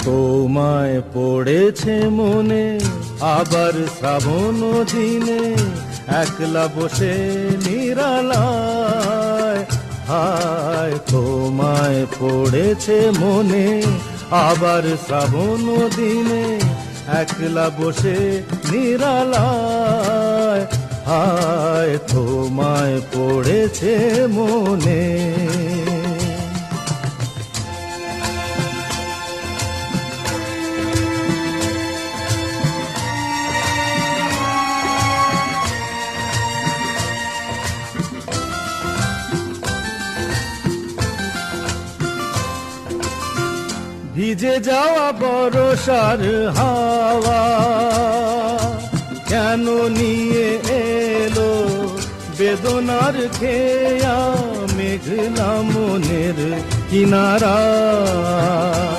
তোমায় পড়েছে মনে আবার শ্রাবণ দিনে, একলা বসে নিরালায়। হায় তোমায় পড়েছে মনে আবার শ্রাবণ দিনে, একলা বসে নিরালায়। হায় তোমায় পড়েছে মনে। ভিজে যাওয়া বরষার হাওয়া কেন নিয়ে এলো বেদনার খেয়া মেঘলা মনের কিনারা।